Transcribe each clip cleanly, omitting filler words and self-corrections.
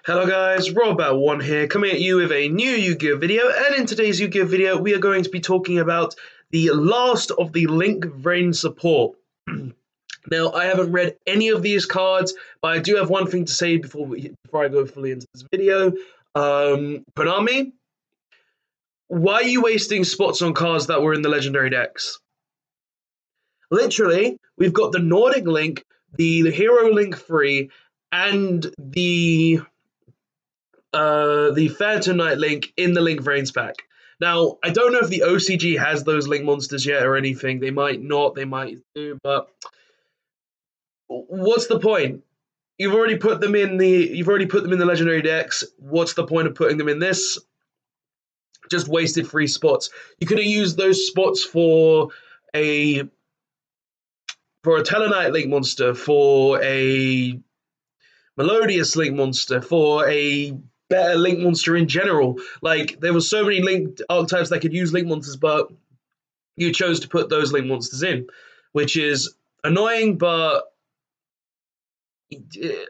Hello guys, Rob1 here, coming at you with a new Yu-Gi-Oh video, and in today's Yu-Gi-Oh video we are going to be talking about the last of the Link Vrains support. Now, I haven't read any of these cards, but I do have one thing to say before I go fully into this video. Konami, why are you wasting spots on cards that were in the Legendary decks? Literally, we've got the Nordic Link, the Hero Link 3, and the Phantom Knight Link in the Link Vrains pack. Now, I don't know if the OCG has those Link monsters yet or anything. They might not, they might do, but what's the point? You've already put them in the legendary decks. What's the point of putting them in this? Just wasted free spots. You could have used those spots for a Tellarknight Link monster, for a Melodious Link monster, for a better Link monster in general. Like, there were so many Link archetypes that could use Link monsters, but you chose to put those Link monsters in, which is annoying, but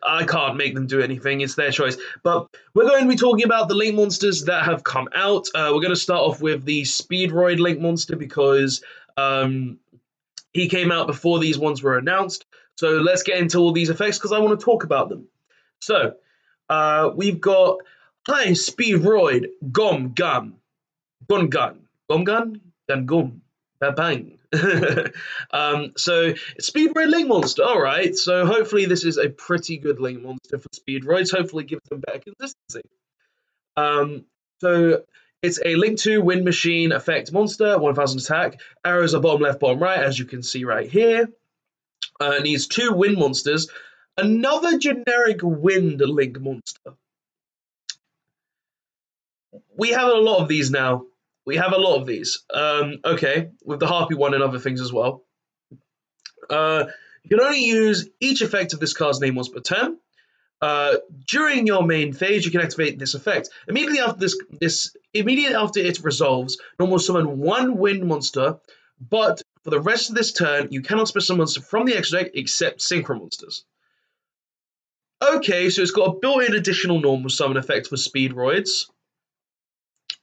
I can't make them do anything. It's their choice. But we're going to be talking about the Link monsters that have come out. We're going to start off with the Speedroid Link monster because he came out before these ones were announced. So let's get into all these effects because I want to talk about them. So we've got Hi-Speedroid Gom Gun. Gun Gun. Gom Gun? Gun Gum. Bang. So Speedroid Link monster. Alright, so hopefully this is a pretty good Link monster for Speedroids. Hopefully it gives them better consistency. So it's a Link 2 Wind Machine effect monster, 1000 attack. Arrows are bottom left, bottom right, as you can see right here. It needs 2 wind monsters. Another generic wind Link monster. We have a lot of these now. Okay, with the Harpy one and other things as well. You can only use each effect of this card's name once per turn. During your main phase, you can activate this effect. Immediately after it resolves, normal summon 1 wind monster, but for the rest of this turn, you cannot special monster from the extra deck except synchro monsters. Okay, so it's got a built-in additional normal summon effect for Speedroids,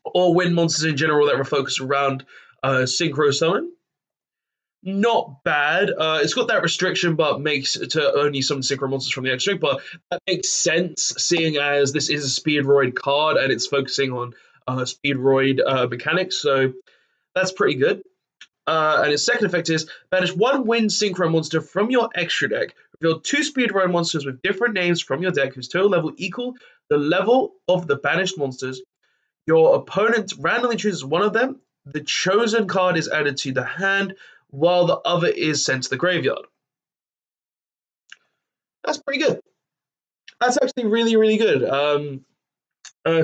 or wind monsters in general that were focused around synchro summon. Not bad. It's got that restriction, but makes it to only summon synchro monsters from the extra deck, but that makes sense, seeing as this is a Speedroid card and it's focusing on Speedroid mechanics, so that's pretty good. And its second effect is banish 1 wind synchro monster from your extra deck. Reveal 2 Speedroid monsters with different names from your deck whose total level equal the level of the banished monsters. Your opponent randomly chooses one of them. The chosen card is added to the hand, while the other is sent to the graveyard. That's pretty good. That's actually really, really good.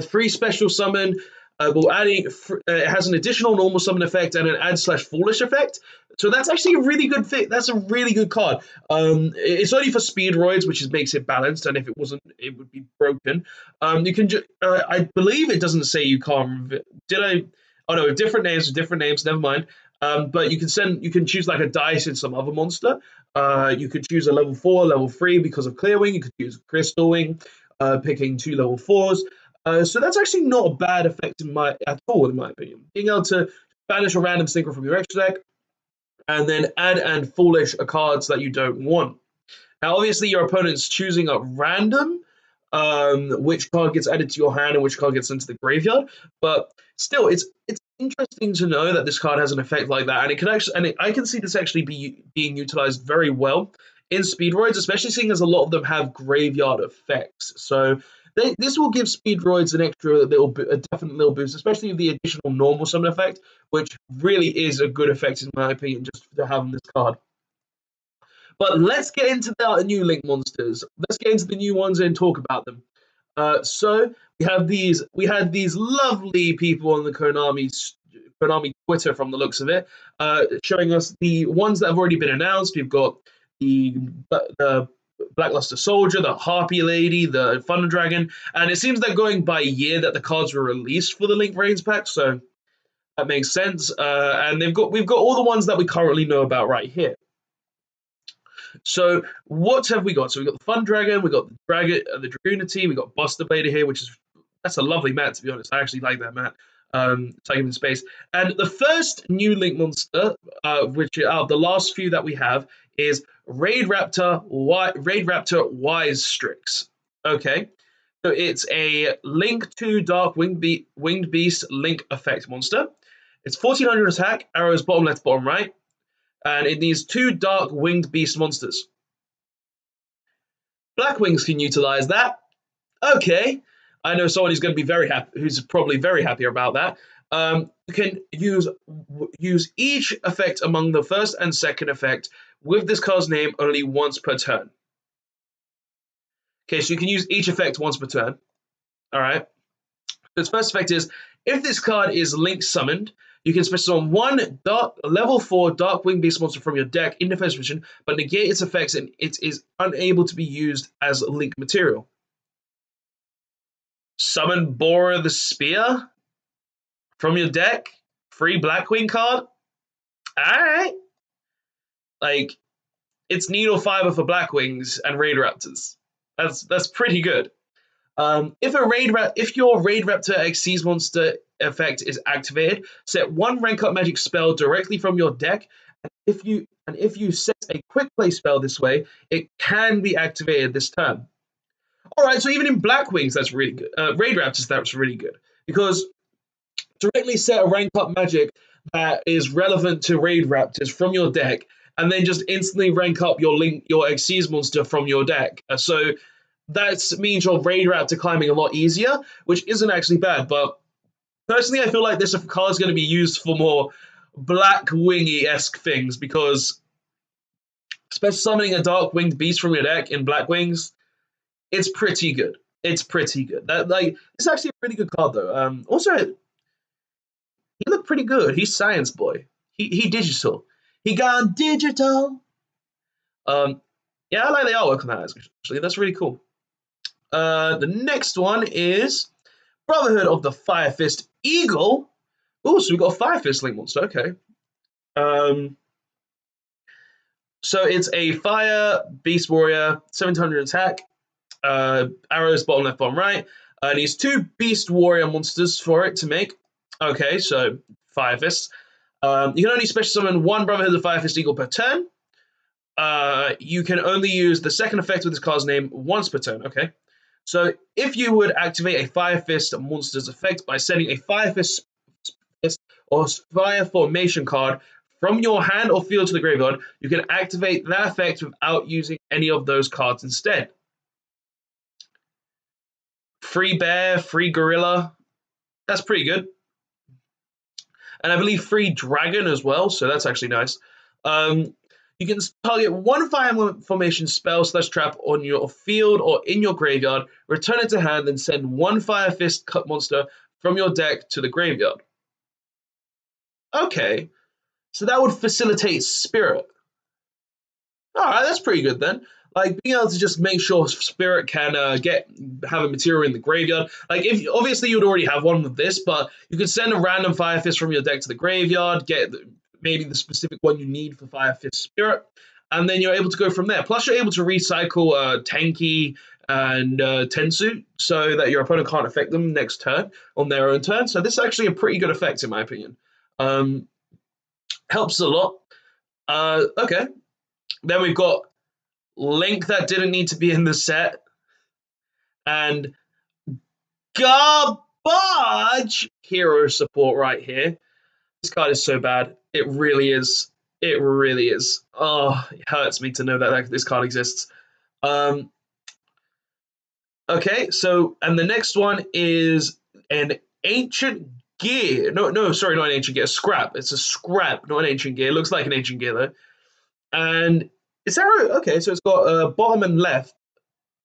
3 special summon. It has an additional normal summon effect and an add/foolish effect. So that's actually a really good thing. That's a really good card. It's only for Speedroids, which makes it balanced, and if it wasn't, it would be broken. You can I believe it doesn't say you can't. Did I? Oh no, different names. Never mind. But you can choose like a dice in some other monster. You could choose a level 4, level 3 because of Clear Wing. You could choose Crystal Wing, picking 2 level 4s. So that's actually not a bad effect at all, in my opinion. Being able to banish a random synchro from your extra deck, and then add and foolish cards that you don't want. Now, obviously, your opponent's choosing at random which card gets added to your hand and which card gets sent to the graveyard. But still, it's interesting to know that this card has an effect like that, and it can actually, I can see this actually being utilized very well in Speedroids, especially seeing as a lot of them have graveyard effects. So this will give Speedroids an extra a definite little boost, especially with the additional normal summon effect, which really is a good effect in my opinion, just to have on this card. But let's get into the new Link monsters. Let's get into the new ones and talk about them. So we had these lovely people on the Konami Twitter, from the looks of it, showing us the ones that have already been announced. We've got the Blackluster Soldier, the Harpy Lady, the Thunder Dragon, and it seems they're going by year that the cards were released for the Link Vrains pack, so that makes sense. And we've got all the ones that we currently know about right here. So what have we got? So we got the Fun Dragon, we got the Dragon, the Dragoonity, we got Buster Blader here, that's a lovely mat, to be honest. I actually like that mat. Taking in space. And the first new Link monster, which are the last few that we have, is Raid Raptor Wise Strix. Okay. So it's a Link 2 Dark Winged Beast Link effect monster. It's 1400 attack, arrows bottom left, bottom right. And it needs 2 Dark Winged Beast monsters. Black Wings can utilize that. Okay. I know someone who's going to be very happy, who's probably very happy about that. You can use each effect among the first and second effect with this card's name only once per turn. Okay, so you can use each effect once per turn. All right. Its first effect is, if this card is Link summoned, you can special summon one level 4 Dark Winged Beast monster from your deck in defense position, but negate its effects and it is unable to be used as Link material. Summon Borer the Spear from your deck. Free Blackwing card. Alright. Like, it's Needle Fiber for Blackwings and Raid Raptors. That's pretty good. If your Raid Raptor Xyz monster effect is activated, set one rank up magic spell directly from your deck. And if you set a quick play spell this way, it can be activated this turn. All right, so even in Blackwings, that's really good. Raid Raptors, that's really good because directly set a rank up magic that is relevant to Raid Raptors from your deck, and then just instantly rank up your Xyz monster from your deck. So that means your Raid Raptor climbing a lot easier, which isn't actually bad. But personally, I feel like this card is going to be used for more Blackwingy-esque things because, especially summoning a Dark Winged Beast from your deck in Blackwings, it's pretty good. It's pretty good. It's actually a pretty good card though. Also, he looked pretty good. He's Science Boy. He digital. He gone digital. Yeah, I like the artwork on that actually. That's really cool. The next one is Brotherhood of the Fire Fist Eagle. Oh, so we got a Fire Fist Link monster. Okay. So it's a Fire Beast Warrior, 700 attack. Arrows bottom left, bottom right. Needs 2 Beast Warrior monsters for it to make. Okay, so Fire Fists. You can only special summon one Brotherhood of the Fire Fist Eagle per turn. You can only use the second effect with this card's name once per turn. Okay. So if you would activate a Fire Fist monster's effect by sending a Fire Fist or Fire Formation card from your hand or field to the graveyard, you can activate that effect without using any of those cards instead. Free Bear, free Gorilla. That's pretty good. And I believe free Dragon as well, so that's actually nice. You can target one Fire Formation spell / trap on your field or in your graveyard, return it to hand, and send one Fire Fist cut monster from your deck to the graveyard. Okay, so that would facilitate Spirit. All right, that's pretty good then. Like being able to just make sure Spirit can have a material in the graveyard. Like if obviously you'd already have one with this, but you could send a random Fire Fist from your deck to the graveyard, get maybe the specific one you need for Fire Fist Spirit, and then you're able to go from there. Plus, you're able to recycle Tenki and Tensu so that your opponent can't affect them next turn on their own turn. So this is actually a pretty good effect in my opinion. Helps a lot. Okay. Then we've got Link that didn't need to be in the set. And garbage hero support right here. This card is so bad. It really is. It really is. Oh, it hurts me to know that this card exists. Okay, so, and the next one is an Ancient Gear. No, sorry, not an Ancient Gear. A Scrap. It's a Scrap, not an Ancient Gear. It looks like an Ancient Gear, though. And is that right? Okay, so it's got bottom and left.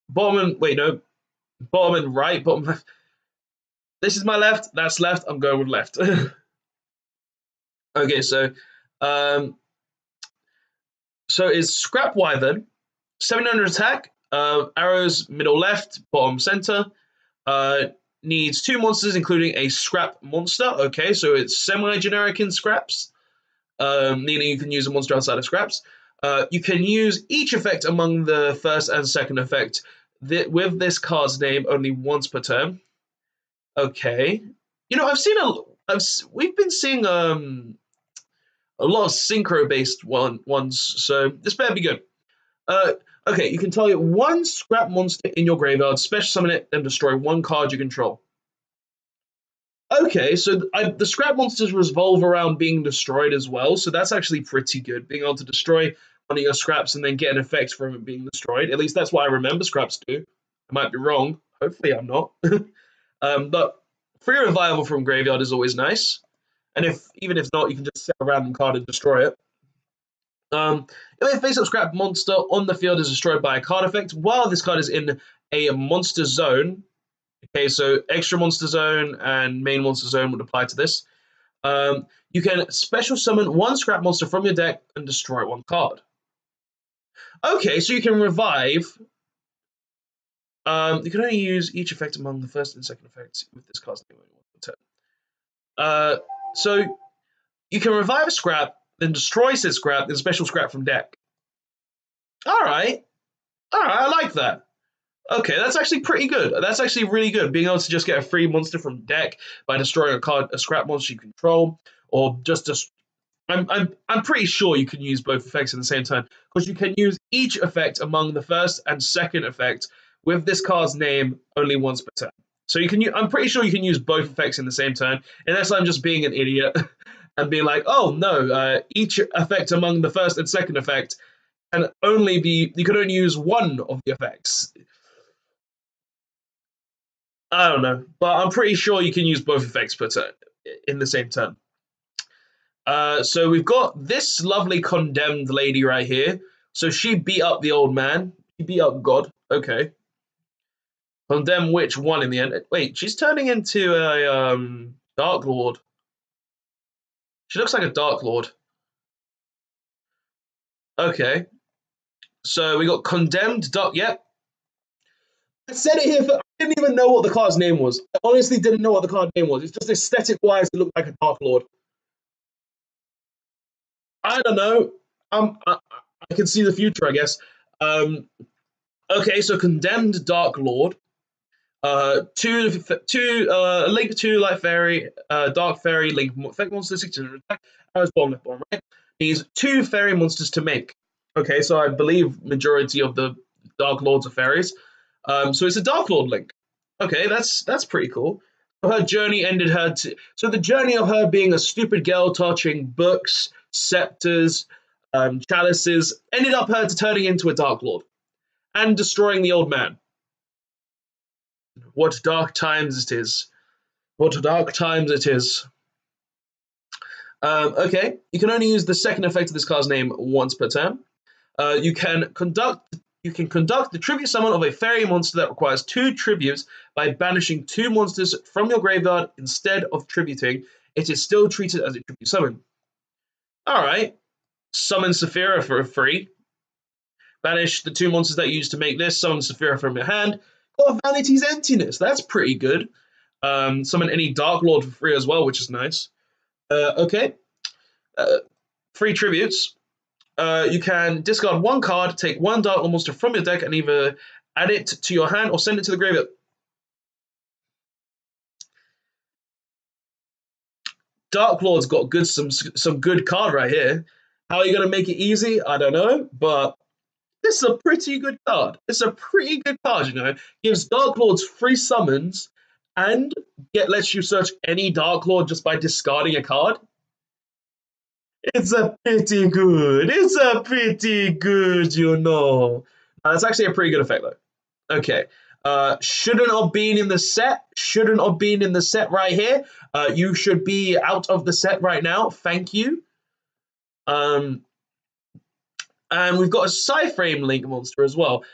Bottom and right, bottom left. This is my left, that's left, I'm going with left. Okay, so it's Scrap Wyvern, 700 attack, arrows middle left, bottom center. Needs 2 monsters, including a Scrap monster. Okay, so it's semi-generic in Scraps, meaning you can use a monster outside of Scraps. You can use each effect among the first and second effect with this card's name only once per turn. Okay. You know, we've been seeing a lot of synchro-based ones, so this better be good. Okay, you can target one scrap monster in your graveyard, special summon it, and destroy one card you control. Okay, so the scrap monsters revolve around being destroyed as well, so that's actually pretty good, being able to destroy one of your scraps and then get an effect from it being destroyed. At least that's what I remember scraps do. I might be wrong. Hopefully I'm not. But free revival from graveyard is always nice. And even if not, you can just set a random card and destroy it. If a face-up scrap monster on the field is destroyed by a card effect, while this card is in a monster zone, okay, so extra monster zone and main monster zone would apply to this, you can special summon one scrap monster from your deck and destroy one card. Okay, so you can revive. You can only use each effect among the first and second effects with this card's name only one turn. So you can revive a scrap, then destroy said scrap, then special scrap from deck. All right, I like that. Okay, that's actually pretty good. That's actually really good. Being able to just get a free monster from deck by destroying a scrap monster you control, or just I'm pretty sure you can use both effects at the same time because you can use each effect among the first and second effect with this card's name only once per turn. So I'm pretty sure you can use both effects in the same turn, unless I'm just being an idiot and being like, oh no, each effect among the first and second effect can only be, you can only use one of the effects. I don't know, but I'm pretty sure you can use both effects per turn in the same turn. So we've got this lovely condemned lady right here. So she beat up the old man. She beat up God. Okay. Condemn which one in the end? Wait, she's turning into a Dark Lord. She looks like a Dark Lord. Okay. So we got condemned Dark. Yep. I said it here. I didn't even know what the card's name was. I honestly didn't know what the card name was. It's just aesthetic-wise, it looked like a Dark Lord. I don't know. I can see the future, I guess. Okay, so condemned Dark Lord. Link to Light Fairy, Dark Fairy, Link Effect Monster, 600 attack, as bomb left bomb, right? Needs 2 fairy monsters to make. Okay, so I believe majority of the Dark Lords are fairies. So it's a Dark Lord Link. Okay, that's pretty cool. Her journey ended her so the journey of her being a stupid girl touching books, scepters, chalices, ended up her turning into a Dark Lord and destroying the old man. What dark times it is. What dark times it is. Okay, you can only use the second effect of this card's name once per turn. You can conduct the tribute summon of a fairy monster that requires 2 tributes by banishing 2 monsters from your graveyard instead of tributing. It is still treated as a tribute summon. Alright. Summon Saphira for free. Banish the 2 monsters that you used to make this. Summon Saphira from your hand. Got Vanity's Emptiness. That's pretty good. Summon any Dark Lord for free as well, which is nice. Okay. Free tributes. You can discard 1 card, take 1 Dark Lord monster from your deck, and either add it to your hand or send it to the graveyard. Dark Lord's got some good card right here. How are you going to make it easy? I don't know, but this is a pretty good card. It's a pretty good card, you know. Gives Dark Lords free summons and lets you search any Dark Lord just by discarding a card. It's a pretty good. It's a pretty good, you know. That's actually a pretty good effect, though. Okay. Shouldn't have been in the set. Shouldn't have been in the set right here. You should be out of the set right now. Thank you. And we've got a PSY-Frame Link monster as well.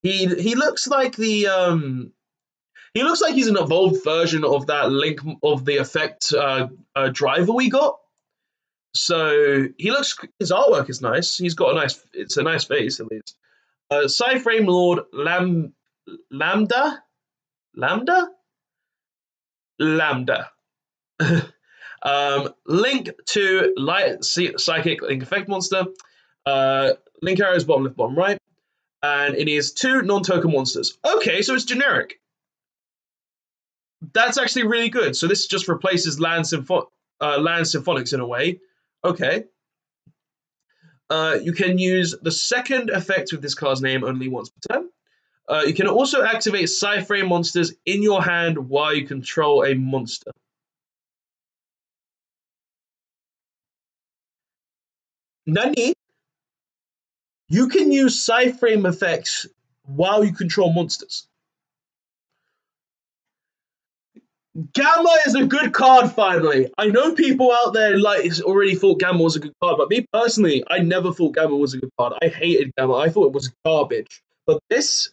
He looks like the he looks like he's an evolved version of that Link of the effect driver we got. So his artwork is nice. He's got it's a nice face at least. PSY-Framelord Lambda. Link to Light Psychic Link Effect Monster. Link arrows bottom left, bottom right. And it is 2 non-token monsters. Okay, so it's generic. That's actually really good. So this just replaces Land Symphonics in a way. Okay. You can use the second effect with this card's name only once per turn. You can also activate PSY-Frame monsters in your hand while you control a monster. Nani? You can use PSY-Frame effects while you control monsters. Gamma is a good card, finally. I know people out there already thought Gamma was a good card, but me personally, I never thought Gamma was a good card. I hated Gamma. I thought it was garbage. But this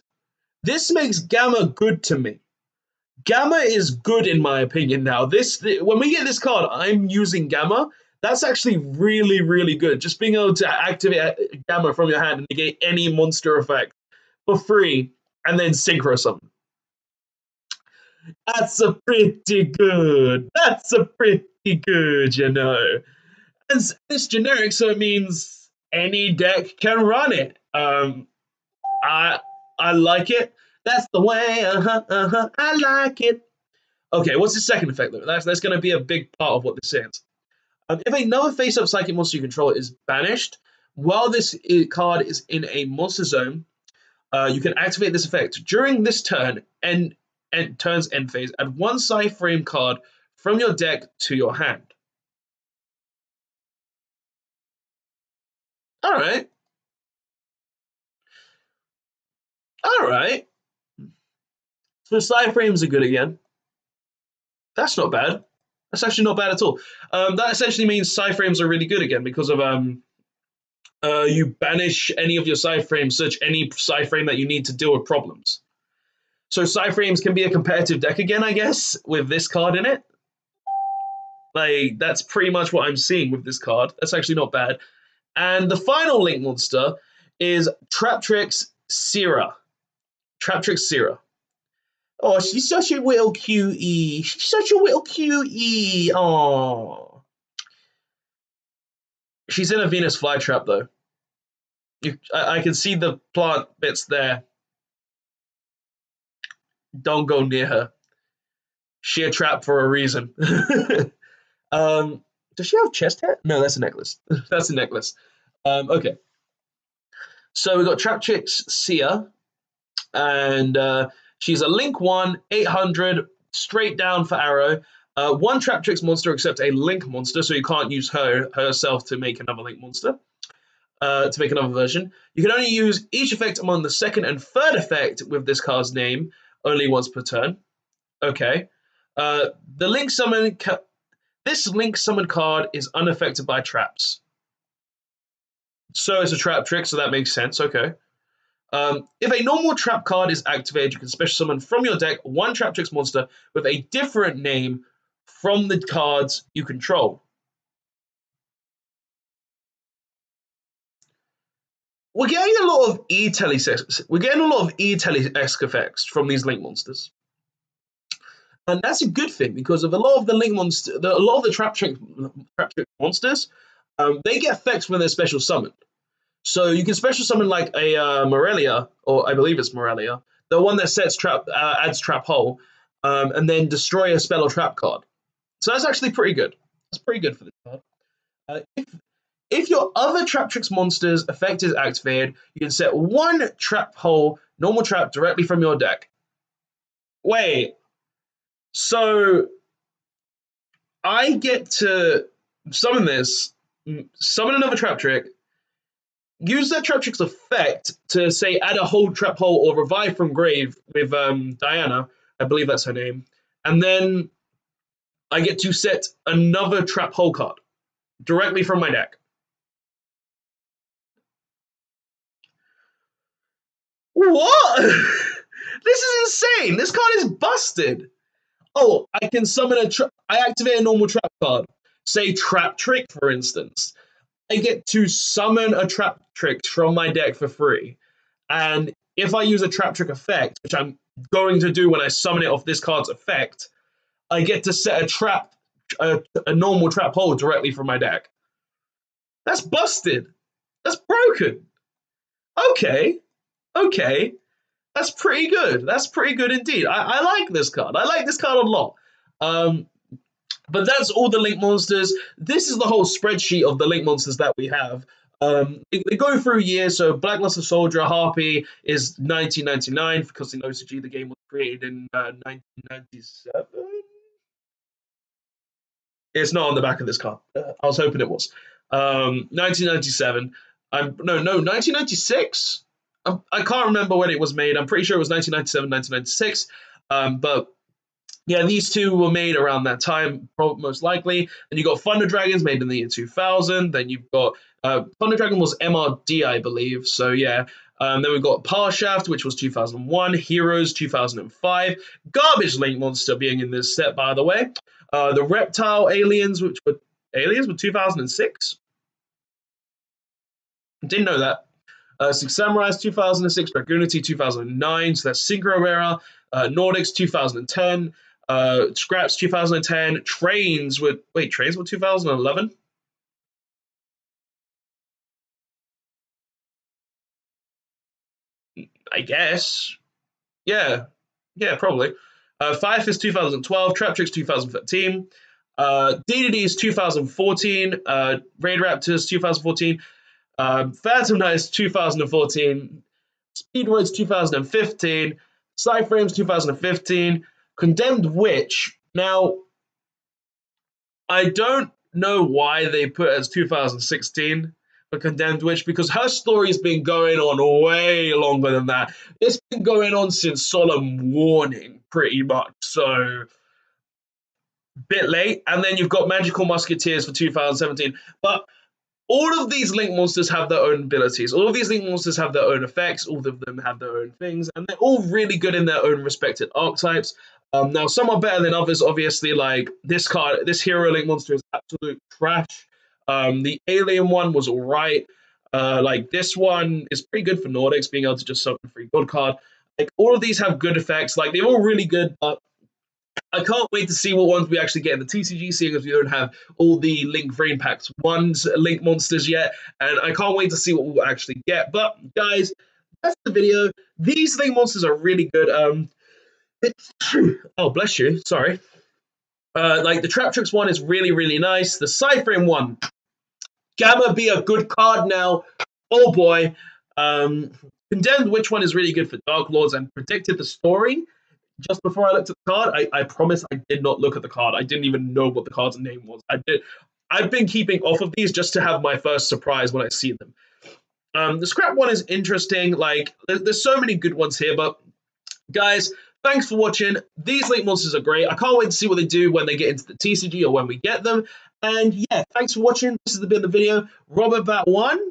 makes Gamma good to me. Gamma is good in my opinion now. When we get this card, I'm using Gamma. That's actually really, really good. Just being able to activate Gamma from your hand and negate any monster effect for free, and then synchro summon. That's a pretty good. That's a pretty good, you know. And it's generic, so it means any deck can run it. I like it. That's the way. I like it. Okay, what's the second effect though? That's going to be a big part of what this is. If another face-up psychic monster you control is banished, while this card is in a monster zone, you can activate this effect during this turn and turn's end phase. Add 1 PSY-Frame card from your deck to your hand. All right. All right. So PSY-Frames are good again. That's not bad. That's actually not bad at all. That essentially means PSY-Frames are really good again because of you banish any of your PSY-Frames, search any PSY-Frame that you need to deal with problems. So PSY-Frames can be a competitive deck again, I guess, with this card in it. Like, that's pretty much what I'm seeing with this card. That's actually not bad. And the final link monster is Traptrix serie. Traptrix serie. Oh, she's such a little cutie. She's such a little cutie. Oh. She's in a Venus flytrap, though. I can see the plant bits there. Don't go near her. She a trap for a reason. Does she have chest hair? No, that's a necklace. That's a necklace. Okay. So we got Traptrix serie, and she's a Link 1, 800, straight down for arrow. 1 Traptrix monster except a Link monster, so you can't use herself to make another Link monster. To make another version. You can only use each effect among the second and third effect with this card's name only once per turn. Okay. The Link Summon... This Link Summon card is unaffected by traps. So it's a Traptrix, so that makes sense. Okay. If a normal trap card is activated, you can special summon from your deck 1 Traptrix monster with a different name from the cards you control. We're getting a lot of E-Tele-esque effects from these Link monsters. And that's a good thing because of a lot of the Link monsters, a lot of the Traptrix monsters, they get effects when they're special summoned. So you can special summon like a Morelia, or I believe it's Morelia, the one that adds trap hole, and then destroy a spell or trap card. So that's actually pretty good. That's pretty good for this card. If your other Traptrix monster's effect is activated, you can set 1 trap hole normal trap directly from your deck. Wait. So I get to summon another Traptrix, use that Traptrix effect to say add a hold trap hole or revive from grave with Diana, I believe that's her name, and then I get to set another trap hole card directly from my deck. What? This is insane. This card is busted. Oh, I can summon I activate a normal trap card. Say Traptrix, for instance. I get to summon a Traptrix from my deck for free. And if I use a Traptrix effect, which I'm going to do when I summon it off this card's effect, I get to set a normal trap hole directly from my deck. That's busted. That's broken. Okay. That's pretty good. That's pretty good indeed. I like this card. I like this card a lot. But that's all the link monsters. This is the whole spreadsheet of the link monsters that we have. They go through years. So Blackluster Soldier Harpy is 1999 because in OCG the game was created in 1997. It's not on the back of this card. I was hoping it was. 1997. 1996. I can't remember when it was made. I'm pretty sure it was 1997, 1996. But yeah, these two were made around that time, most likely. And you got Thunder Dragons made in the year 2000. Then you've got Thunder Dragon was MRD, I believe. So yeah. Then we've got Parshaft, which was 2001. Heroes, 2005. Garbage Link Monster being in this set, by the way. The Reptile Aliens, which were 2006. Didn't know that. Six Samurais 2006, Dragoonity 2009, so that's Synchro Era. Nordics 2010, Scraps 2010, Trains were 2011. I guess. Yeah, probably. Fire Fist 2012, Traptrix 2013, DDD's 2014, Raid Raptors 2014, Phantom Knights 2014, Speedroids 2015, PSY-Frames 2015, Condemned Witch. Now, I don't know why they put it as 2016 for Condemned Witch because her story's been going on way longer than that. It's been going on since Solemn Warning, pretty much. So, bit late. And then you've got Magical Musketeers for 2017. But all of these link monsters have their own abilities. All of these link monsters have their own effects. All of them have their own things. And they're all really good in their own respected archetypes. Now, some are better than others, obviously. Like this card, this hero link monster is absolute trash. The alien one was all right. Like this one is pretty good for Nordics, being able to just summon a free god card. Like all of these have good effects. Like they're all really good, but I can't wait to see what ones we actually get in the TCG, seeing as we don't have all the Link Vrain Packs 1's Link monsters yet, and I can't wait to see what we'll actually get. But, guys, that's the video. These Link monsters are really good. Oh, bless you. Sorry. Like, the Traptrix one is really, really nice. The PSY-Frame one, Gamma be a good card now. Oh, boy. Condemned Witch one is really good for Dark Lords and predicted the story. Just before I looked at the card, I promise I did not look at the card. I didn't even know what the card's name was. I've been keeping off of these just to have my first surprise when I see them. The scrap one is interesting. Like, there's so many good ones here, but guys, thanks for watching. These link monsters are great. I can't wait to see what they do when they get into the TCG or when we get them. And yeah, thanks for watching. This has been the video. Robert Bat 1.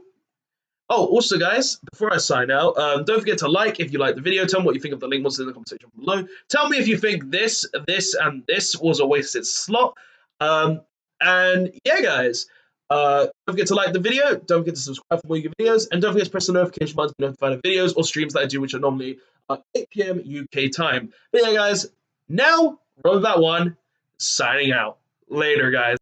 Oh, also, guys, before I sign out, don't forget to like if you like the video. Tell me what you think of the link monsters in the comment section below. Tell me if you think this, and this was a wasted slot. And yeah, guys, don't forget to like the video. Don't forget to subscribe for more videos. And don't forget to press the notification button to be notified of videos or streams that I do, which are normally 8 p.m. UK time. But yeah, guys, now, Robert Bat 1, signing out. Later, guys.